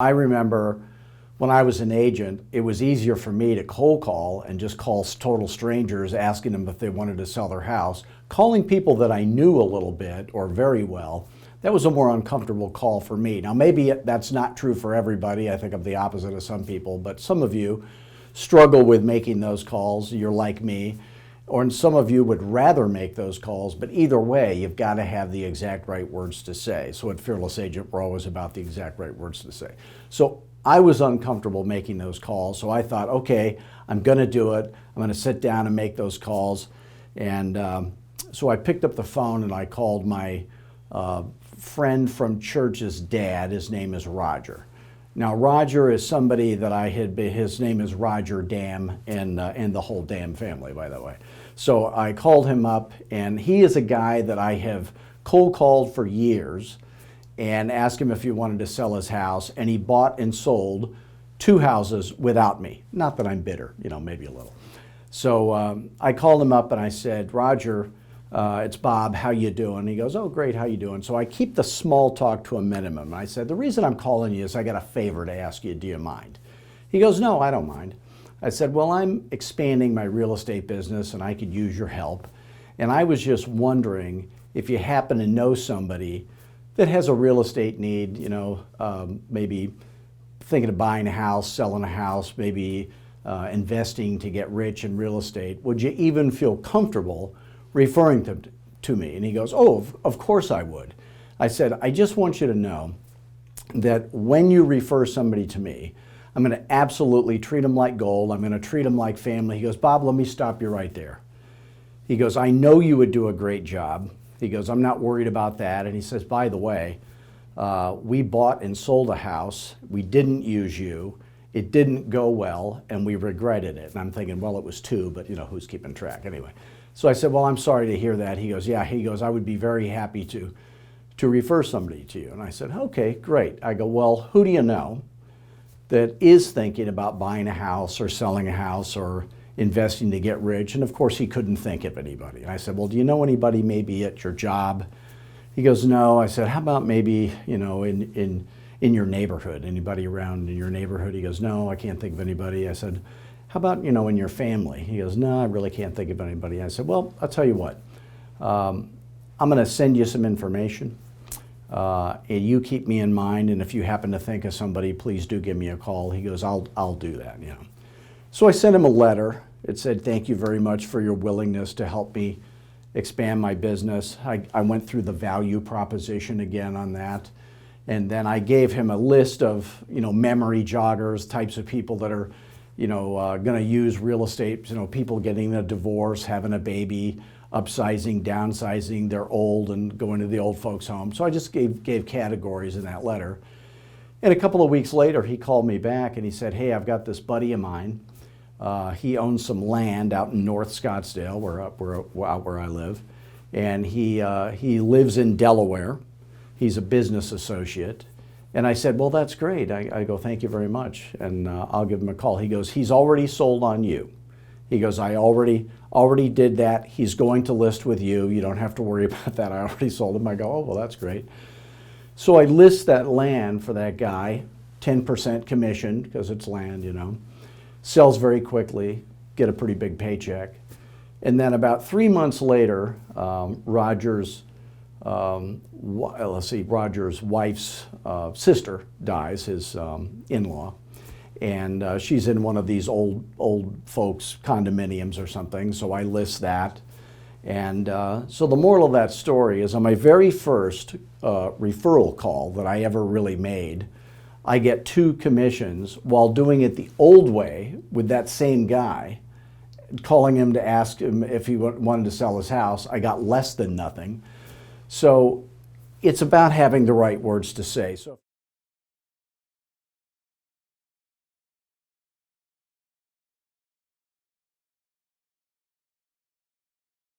I remember when I was an agent, it was easier for me to cold call and just call total strangers, asking them if they wanted to sell their house. Calling people that I knew a little bit or very well, that was a more uncomfortable call for me. Now, maybe that's not true for everybody. I think I'm the opposite of some people, but some of you struggle with making those calls. You're like me. Or some of you would rather make those calls, but either way, you've got to have the exact right words to say. So at Fearless Agent, we're always about the exact right words to say. So I was uncomfortable making those calls, so I thought, okay, I'm going to do it. I'm going to sit down and make those calls. And so I picked up the phone and I called my friend from church's dad. His name is Roger. Now, Roger is somebody that his name is Roger Dam, and the whole Dam family, by the way. So I called him up, and he is a guy that I have cold called for years and asked him if he wanted to sell his house, and he bought and sold 2 houses without me. Not that I'm bitter, maybe a little. So I called him up and I said, Roger, it's Bob, how you doing? He goes, oh, great, how you doing? So I keep the small talk to a minimum. I said, the reason I'm calling you is I got a favor to ask you, do you mind? He goes, no, I don't mind. I said, well, I'm expanding my real estate business and I could use your help. And I was just wondering if you happen to know somebody that has a real estate need, maybe thinking of buying a house, selling a house, maybe investing to get rich in real estate. Would you even feel comfortable referring them to me? And he goes, oh, of course I would. I said, I just want you to know that when you refer somebody to me, I'm going to absolutely treat them like gold. I'm going to treat them like family. He goes, Bob, let me stop you right there. He goes, I know you would do a great job. He goes, I'm not worried about that. And he says, by the way, we bought and sold a house. We didn't use you. It didn't go well, and we regretted it. And I'm thinking, well, it was 2, but who's keeping track anyway? So I said, well, I'm sorry to hear that. He goes, yeah. He goes, I would be very happy to refer somebody to you. And I said, okay, great. I go, well, who do you know that is thinking about buying a house or selling a house or investing to get rich? And of course, he couldn't think of anybody. And I said, well, do you know anybody maybe at your job? He goes, no. I said, how about maybe, in your neighborhood? Anybody around in your neighborhood? He goes, no, I can't think of anybody. I said, how about, in your family? He goes, no, I really can't think of anybody. I said, well, I'll tell you what. I'm going to send you some information. And you keep me in mind, and if you happen to think of somebody, please do give me a call. He goes, I'll do that, So I sent him a letter. It said, thank you very much for your willingness to help me expand my business. I went through the value proposition again on that. And then I gave him a list of, memory joggers, types of people that are, going to use real estate, people getting a divorce, having a baby, upsizing, downsizing, they're old and going to the old folks home. So I just gave categories in that letter. And a couple of weeks later, he called me back and he said, hey, I've got this buddy of mine. He owns some land out in North Scottsdale, where I live. And he lives in Delaware. He's a business associate. And I said, well, that's great. I go, thank you very much. And I'll give him a call. He goes, he's already sold on you. He goes, I already did that. He's going to list with you. You don't have to worry about that. I already sold him. I go, oh, well, that's great. So I list that land for that guy, 10% commission because it's land, Sells very quickly, get a pretty big paycheck. And then about 3 months later, Roger's wife's sister dies, his in-law. And she's in one of these old folks condominiums or something, so I list that. And so the moral of that story is on my very first referral call that I ever really made, I get 2 commissions while doing it the old way with that same guy, calling him to ask him if he wanted to sell his house. I got less than nothing. So it's about having the right words to say.